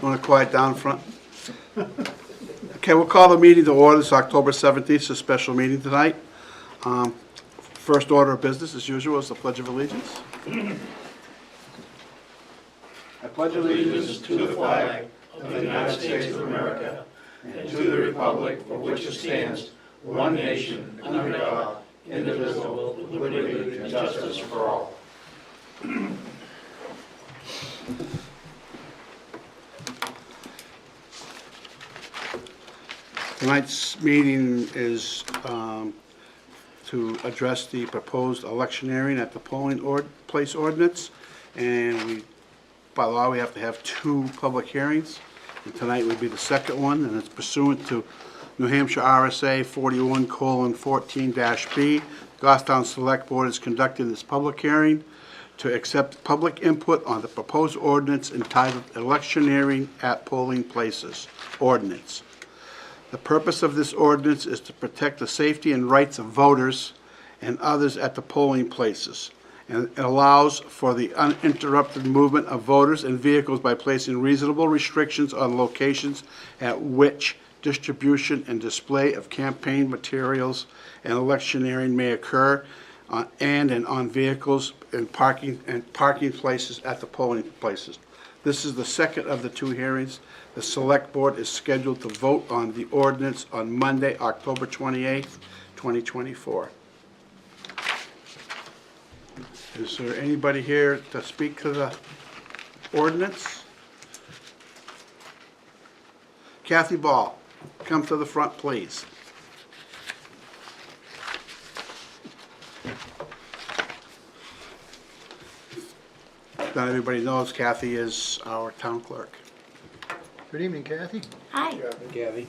Want to quiet down front? Okay, we'll call the meeting to order. It's October 17th. It's a special meeting tonight. First order of business, as usual, is the Pledge of Allegiance. I pledge Allegiance to the flag of the United States of America and to the republic for which it stands, one nation, under God, indivisible, with liberty and justice for all. Tonight's meeting is to address the proposed electioneering at the polling place ordinance. And by law, we have to have 2 public hearings. And tonight would be the second one, and it's pursuant to New Hampshire RSA 41:14-B. Goffstown Select Board is conducting this public hearing to accept public input on the proposed ordinance entitled Electioneering at Polling Places Ordinance. The purpose of this ordinance is to protect the safety and rights of voters and others at the polling places, and it allows for the uninterrupted movement of voters and vehicles by placing reasonable restrictions on locations at which distribution and display of campaign materials and electioneering may occur, and on vehicles and parking places at the polling places. This is the second of the 2 hearings. The Select Board is scheduled to vote on the ordinance on Monday, October 28th, 2024. Is there anybody here to speak to the ordinance? Kathy Ball, come to the front, please. Not everybody knows Kathy is our town clerk. Good evening, Kathy. Hi, Kathy.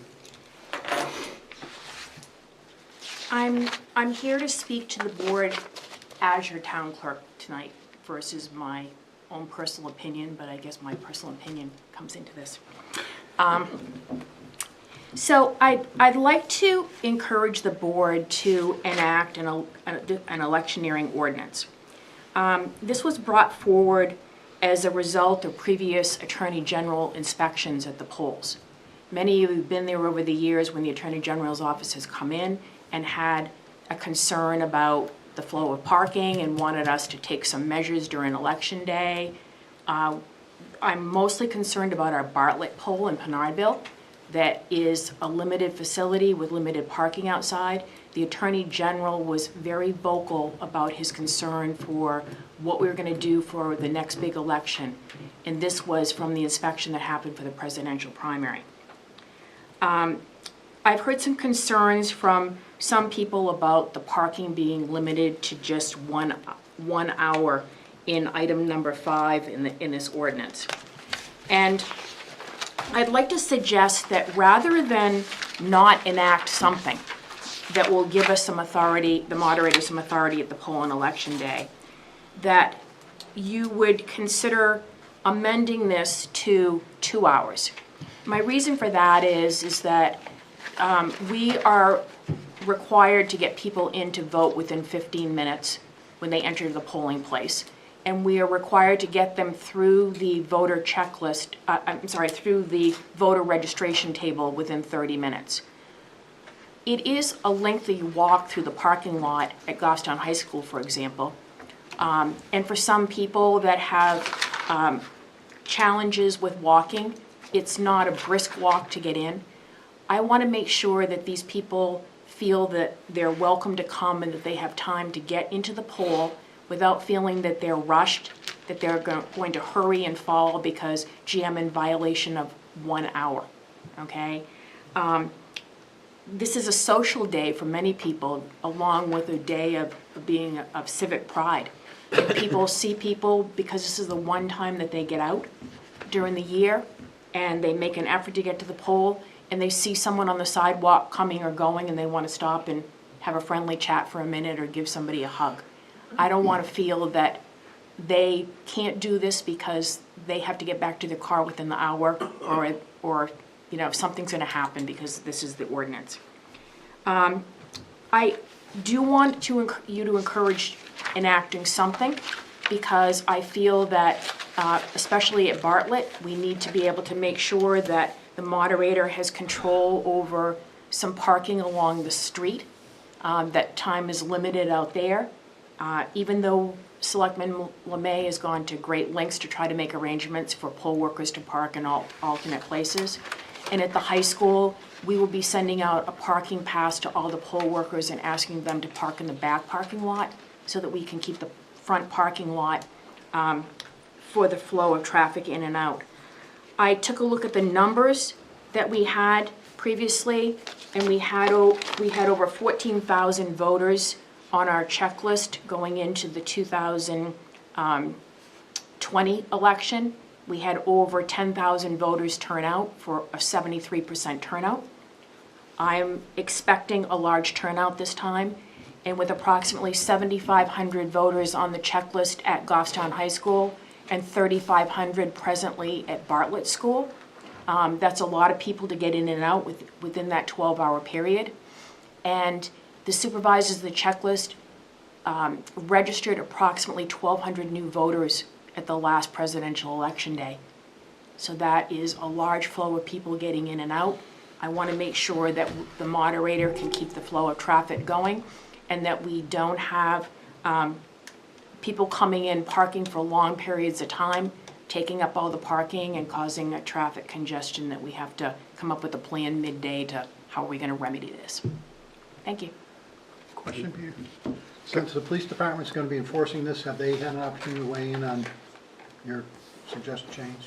I'm here to speak to the board as your town clerk tonight versus my own personal opinion, but I guess my personal opinion comes into this. So I'd like to encourage the board to enact an electioneering ordinance. This was brought forward as a result of previous Attorney General inspections at the polls. Many of you have been there over the years when the Attorney General's office has come in and had a concern about the flow of parking and wanted us to take some measures during Election Day. I'm mostly concerned about our Bartlett poll in Pinardville that is a limited facility with limited parking outside. The Attorney General was very vocal about his concern for what we were going to do for the next big election, and this was from the inspection that happened for the presidential primary. I've heard some concerns from some people about the parking being limited to just one hour in item number 5 in this ordinance. And I'd like to suggest that rather than not enact something that will give us some authority, the moderator some authority at the poll on Election Day, that you would consider amending this to 2 hours. My reason for that is that we are required to get people in to vote within 15 minutes when they enter the polling place. And we are required to get them through the voter checklist, through the voter registration table within 30 minutes. It is a lengthy walk through the parking lot at Goffstown High School, for example. And for some people that have challenges with walking, it's not a brisk walk to get in. I want to make sure that these people feel that they're welcome to come and that they have time to get into the poll without feeling that they're rushed, that they're going to hurry and fall because, gee, I'm in violation of 1 hour, okay? This is a social day for many people, along with a day of civic pride. People see people because this is the one time that they get out during the year, and they make an effort to get to the poll, and they see someone on the sidewalk coming or going, and they want to stop and have a friendly chat for a minute or give somebody a hug. I don't want to feel that they can't do this because they have to get back to their car within the hour, or you know, something's going to happen because this is the ordinance. I do want you to encourage enacting something, because I feel that especially at Bartlett, we need to be able to make sure that the moderator has control over some parking along the street. That time is limited out there. Even though Selectman Lemay has gone to great lengths to try to make arrangements for poll workers to park in alternate places. And at the high school, we will be sending out a parking pass to all the poll workers and asking them to park in the back parking lot so that we can keep the front parking lot for the flow of traffic in and out. I took a look at the numbers that we had previously, and we had over 14,000 voters on our checklist going into the 2020 election. We had over 10,000 voters turn out for a 73% turnout. I'm expecting a large turnout this time, and with approximately 7,500 voters on the checklist at Goffstown High School and 3,500 presently at Bartlett School, that's a lot of people to get in and out within that 12-hour period. And the supervisors of the checklist registered approximately 1,200 new voters at the last presidential election day. So that is a large flow of people getting in and out. I want to make sure that the moderator can keep the flow of traffic going and that we don't have people coming in, parking for long periods of time, taking up all the parking and causing a traffic congestion that we have to come up with a plan midday to how are we going to remedy this. Thank you. Question, Peter? Since the police department's going to be enforcing this, have they had an opportunity to weigh in on your suggested change?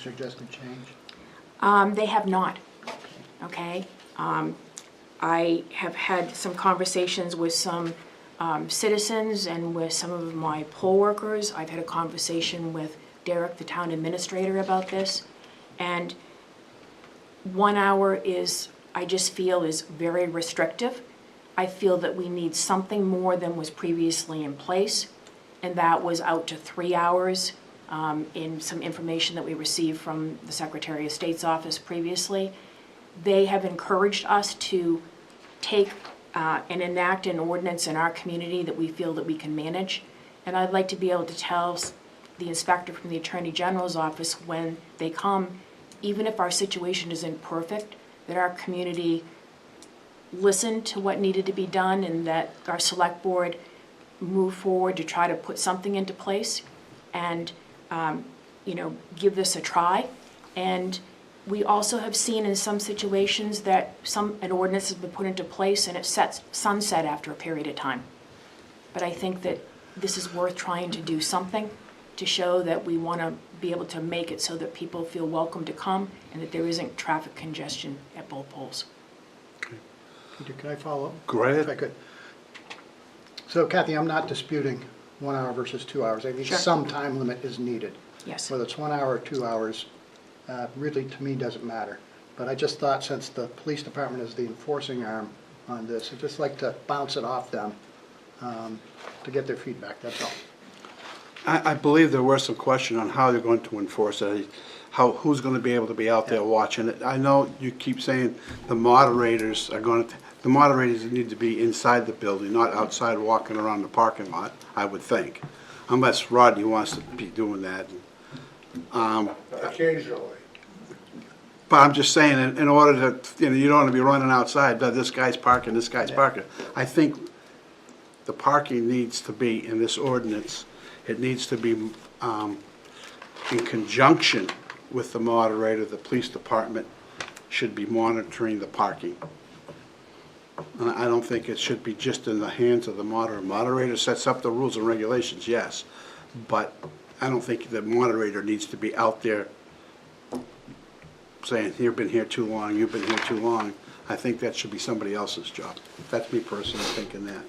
They have not, okay? I have had some conversations with some citizens and with some of my poll workers. I've had a conversation with Derek, the town administrator, about this. And 1 hour is, I just feel, is very restrictive. I feel that we need something more than was previously in place, and that was out to 3 hours in some information that we received from the Secretary of State's office previously. They have encouraged us to take and enact an ordinance in our community that we feel that we can manage. And I'd like to be able to tell the inspector from the Attorney General's office when they come, even if our situation isn't perfect, that our community listened to what needed to be done and that our select board move forward to try to put something into place and, give this a try. And we also have seen in some situations that an ordinance has been put into place and it sets sunset after a period of time. But I think that this is worth trying to do something to show that we want to be able to make it so that people feel welcome to come and that there isn't traffic congestion at both polls. Peter, can I follow up? Go ahead. If I could. So Kathy, I'm not disputing 1 hour versus 2 hours. I think Sure. some time limit is needed. Yes. Whether it's 1 hour or 2 hours, really to me doesn't matter. But I just thought since the police department is the enforcing arm on this, I'd just like to bounce it off them to get their feedback, that's all. I believe there were some questions on how they're going to enforce it, who's going to be able to be out there watching it. I know you keep saying the moderators need to be inside the building, not outside walking around the parking lot, I would think. Unless Rodney wants to be doing that. Occasionally. But I'm just saying, in order to, you don't want to be running outside, but this guy's parking, this guy's parking. I think the parking needs to be in this ordinance. It needs to be in conjunction with the moderator. The police department should be monitoring the parking. And I don't think it should be just in the hands of the moderator. Moderator sets up the rules and regulations, yes, but I don't think the moderator needs to be out there saying, you've been here too long, you've been here too long. I think that should be somebody else's job. That's me personally thinking that.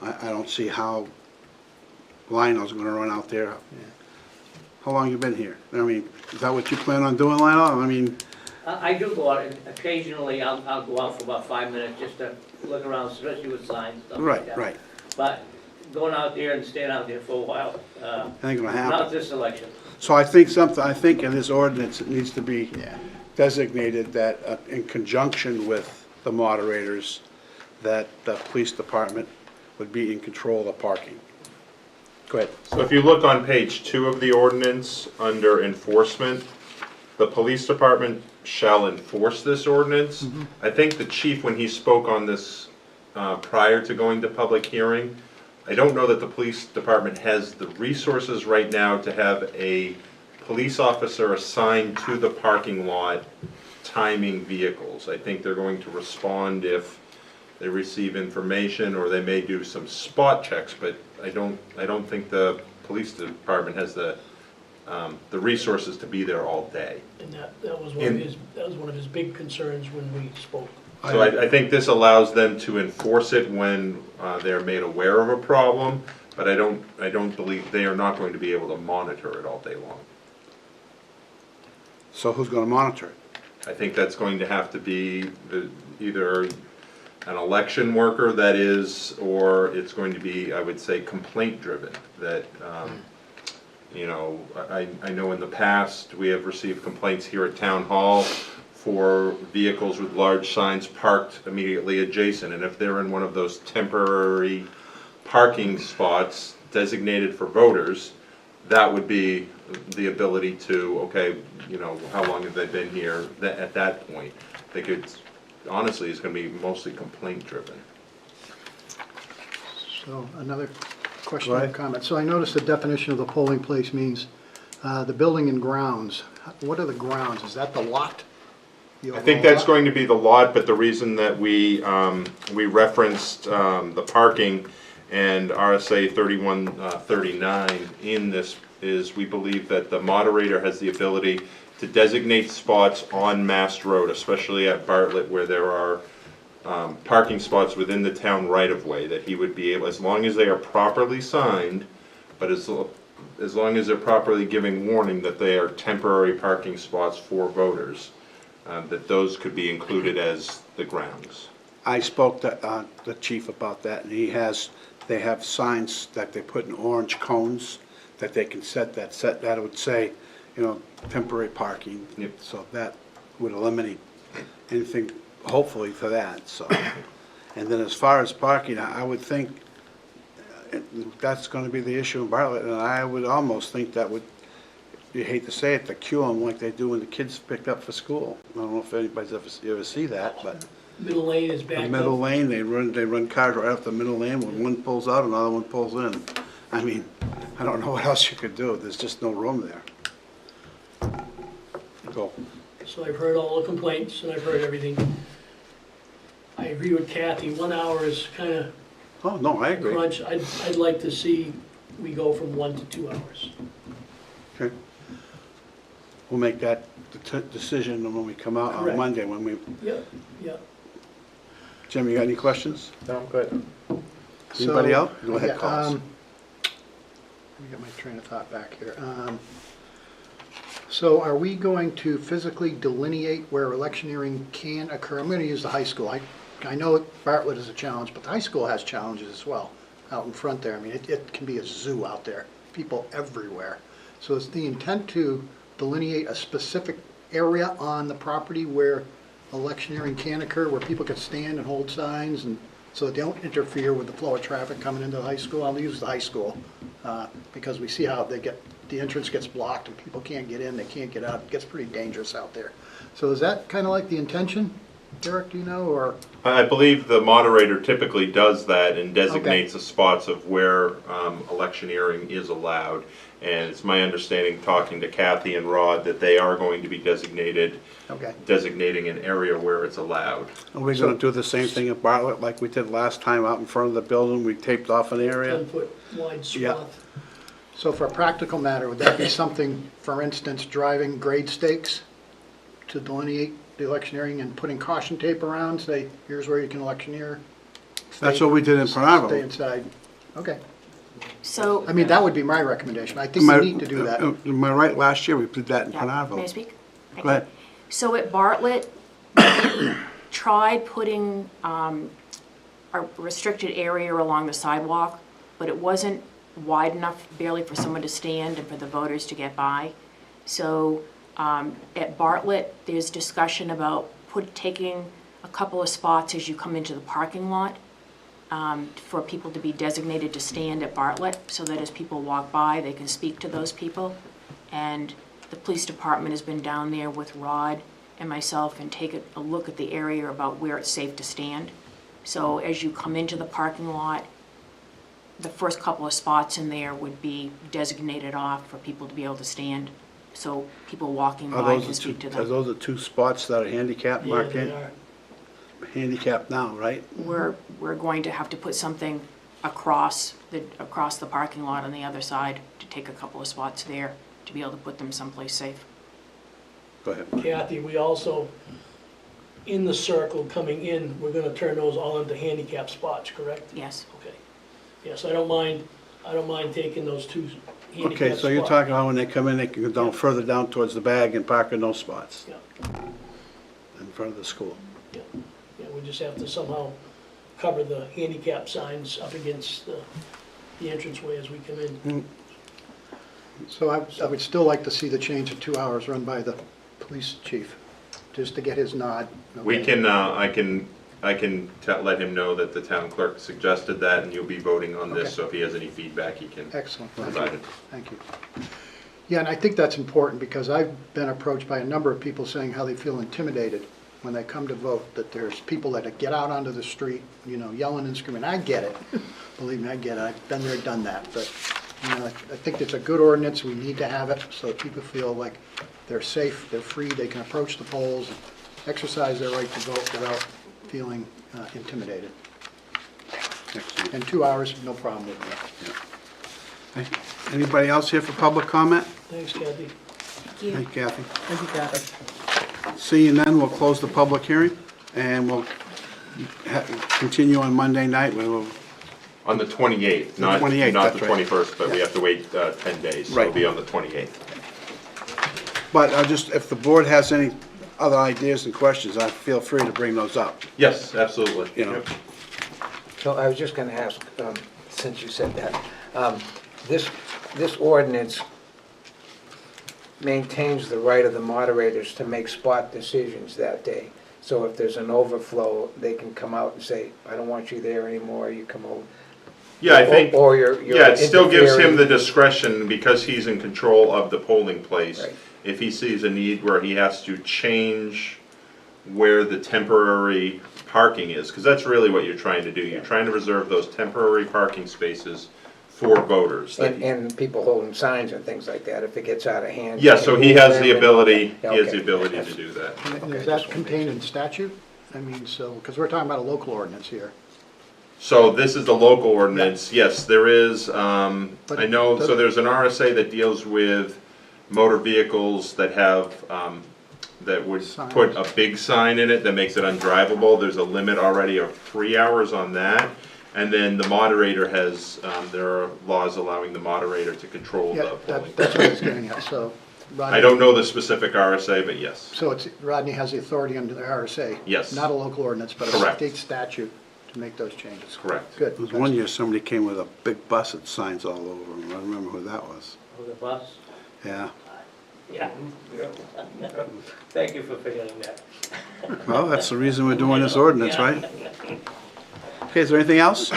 I don't see how Lionel's gonna run out there. How long you been here? I mean, is that what you plan on doing, Lionel? I mean, I do go out, and occasionally I'll go out for about 5 minutes just to look around, especially with signs, stuff like that. right. But going out there and staying out there for a while, Ain't gonna not happen. this election. So I think in this ordinance, it needs to be designated that in conjunction with the moderators, that the police department would be in control of parking. Go ahead. So if you look on page 2 of the ordinance, under enforcement, the police department shall enforce this ordinance. I think the chief, when he spoke on this prior to going to public hearing, I don't know that the police department has the resources right now to have a police officer assigned to the parking lot timing vehicles. I think they're going to respond if they receive information, or they may do some spot checks, but I don't think the police department has the resources to be there all day. And that was one of his big concerns when we spoke. So I think this allows them to enforce it when they're made aware of a problem, but I don't believe, they are not going to be able to monitor it all day long. So who's gonna monitor it? I think that's going to have to be either an election worker, that is, or it's going to be, I would say, complaint driven. That, you know, I know in the past, we have received complaints here at Town Hall for vehicles with large signs parked immediately adjacent. And if they're in one of those temporary parking spots designated for voters, that would be the ability to, okay, you know, how long have they been here at that point? I think it's, honestly, it's gonna be mostly complaint driven. So another question Go or ahead. comment. So I noticed the definition of the polling place means the building and grounds. What are the grounds? Is that the lot? The I think overall that's lot? going to be the lot, but the reason that we referenced the parking and RSA 3139 in this is we believe that the moderator has the ability to designate spots on Mast Road, especially at Bartlett, where there are parking spots within the town right-of-way, that he would be able, as long as they are properly signed, but as long as they're properly giving warning that they are temporary parking spots for voters, that those could be included as the grounds. I spoke to the chief about that, and they have signs that they put in orange cones that they can set that would say, you know, temporary parking. Yep. So that would eliminate anything, hopefully, for that, so. And then as far as parking, I would think that's gonna be the issue in Bartlett, and I would almost think that would, you hate to say it, to queue them like they do when the kids picked up for school. I don't know if anybody's ever see that, but Middle lane is the backed middle up. lane, they run cars right up the middle lane, when one pulls out, another one pulls in. I mean, I don't know what else you could do, there's just no room there. Go. So I've heard all the complaints and I've heard everything. I agree with Kathy, 1 hour is kind of Oh, no, I agree. crunch. I'd like to see we go from 1 to 2 hours. Okay. We'll make that decision when we come out on Correct. Monday, when we, Yep, yep. Jim, you got any questions? No, I'm good. Anybody So, else? Go ahead, yeah, Collins. Let me get my train of thought back here. So are we going to physically delineate where electioneering can occur? I'm going to use the high school. I know Bartlett is a challenge, but the high school has challenges as well out in front there. I mean, it can be a zoo out there, people everywhere. So is the intent to delineate a specific area on the property where electioneering can occur, where people can stand and hold signs, and so that they don't interfere with the flow of traffic coming into the high school? I'll use the high school because we see how the entrance gets blocked and people can't get in, they can't get out. It gets pretty dangerous out there. So is that kind of like the intention, Derek, do you know, or? I believe the moderator typically does that and designates the spots of where electioneering is allowed. And it's my understanding, talking to Kathy and Rod, that they are going to be designating an area where it's allowed. Are we gonna do the same thing at Bartlett like we did last time out in front of the building? We taped off an area? 10-foot wide Yeah. swath. So for a practical matter, would that be something, for instance, driving grade stakes to delineate the electioneering and putting caution tape around, say, here's where you can electioneer? That's what we did in Stay Penarville. inside. Okay. So. I mean, that would be my recommendation. I think we need to do that. Am I right, last year we did that in Yeah. May I Penarville? speak? Go ahead. So at Bartlett, we tried putting a restricted area along the sidewalk, but it wasn't wide enough barely for someone to stand and for the voters to get by. So at Bartlett, there's discussion about taking a couple of spots as you come into the parking lot for people to be designated to stand at Bartlett, so that as people walk by, they can speak to those people. And the police department has been down there with Rod and myself and take a look at the area about where it's safe to stand. So as you come into the parking lot, the first couple of spots in there would be designated off for people to be able to stand, so people walking Are by those can the speak to two, are them. those the two spots that are handicapped Yeah, marked they in? are. Handicapped now, right? We're going to have to put something across the parking lot on the other side to take a couple of spots there to be able to put them someplace safe. Go ahead. Kathy, we also, in the circle coming in, we're gonna turn those all into handicap spots, correct? Yes. Okay. Yes, I don't mind taking those two handicap spots. Okay, so you're talking about when they come in, they can go down further down towards the bag and park in those spots Yeah, in front of the school. yeah, yeah, we just have to somehow cover the handicap signs up against the entranceway as we come in. So I would still like to see the change of 2 hours run by the police chief, just to get his nod. We okay? can, I can let him know that the town clerk suggested that, and you'll be voting on this, Okay. so if he has any feedback, he can Excellent, thank provide you. it. Thank you. Yeah, and I think that's important, because I've been approached by a number of people saying how they feel intimidated when they come to vote, that there's people that get out onto the street, you know, yelling and screaming. I get it. Believe me, I get it. I've been there, done that. But, you know, I think it's a good ordinance. We need to have it so that people feel like they're safe, they're free, they can approach the polls, and exercise their right to vote without feeling intimidated. Excellent. And 2 hours, no problem with that. Anybody else here for public comment? Thanks, Kathy. Thank you. Thank you, Kathy. Thank you, Kathy. Seeing none, we'll close the public hearing, and we'll continue on Monday night. We will, On the 28th, not 28th, not that's the right. 21st, but we Yeah. have to wait 10 days, so Right. it'll be on the 28th. but if the board has any other ideas and questions, feel free to bring those up, Yes, absolutely. you know. Yep. So I was just gonna ask, since you said that, this ordinance maintains the right of the moderators to make spot decisions that day. So if there's an overflow, they can come out and say, I don't want you there anymore, you come over. Yeah, I think, Or you're yeah, it still gives him the interfering. discretion, because he's in control of the polling place. Right. If he sees a need where he has to change where the temporary parking is, because that's really what you're trying to do. You're trying to reserve those temporary parking spaces for voters. that- And people holding signs and things like that, if it gets out of hand. Yeah, you so can he move has them the and- ability, he Okay. has the ability to do that. And Okay, is that just wanna contained in statute? I mean, so, because we're talking about a local ordinance here. So this is the local ordinance, yes, there is, I But know, does- so there's an RSA that deals with motor vehicles that have, that would put a big sign in it that makes it undrivable. There's a limit already of 3 hours on that. And then the moderator has, there are laws allowing the moderator to control the Yeah, polling. that's what I was getting at, so. Rodney- I don't know the specific RSA, but yes. So Rodney has the authority under the RSA? Yes. Not a local ordinance, but a Correct. state statute to make those changes? Correct. Good. There was one year somebody came with a big bus with signs all over them. I remember who that was. With the bus? Yeah. Yeah. Thank you for figuring that. Well, that's the reason we're doing this ordinance, right? Okay, is there anything else?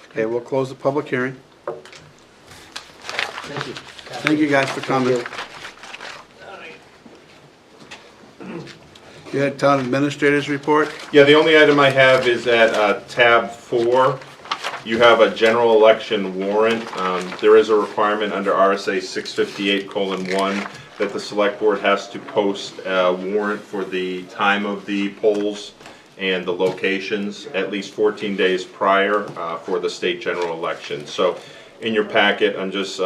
Okay, we'll close the public hearing. Thank you. Thank you guys for coming. You had town administrators report? Yeah, the only item I have is at tab 4. You have a general election warrant. There is a requirement under RSA 658:1 that the select board has to post a warrant for the time of the polls and the locations at least 14 days prior for the state general election. So in your packet, I'm just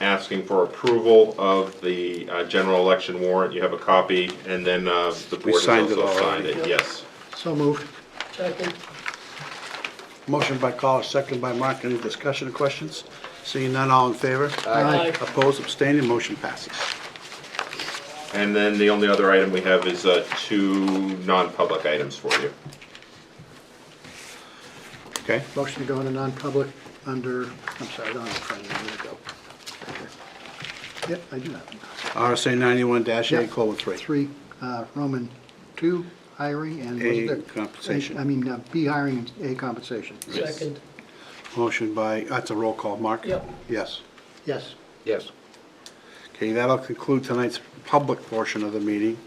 asking for approval of the general election warrant. You have a copy, and then the board has signed it also signed already. it, yes. So moved. Second. Motion by Collis, second by Mark. Any discussion or questions? Seeing none, all in favor? Aye. Opposed, abstaining, motion passes. And then the only other item we have is 2 non-public items for you. Okay, Motion to go into non-public under, I'm sorry, I don't have it in front of me. Where'd it go? Right here. Yep, I do have it. RSA 91-A:3. 3, Roman 2, hiring and was A there? compensation. I mean, B hiring and A compensation. Second. Motion by, that's a roll call, Mark? Yep. Yes. Yes. Yes. Okay, that'll conclude tonight's public portion of the meeting.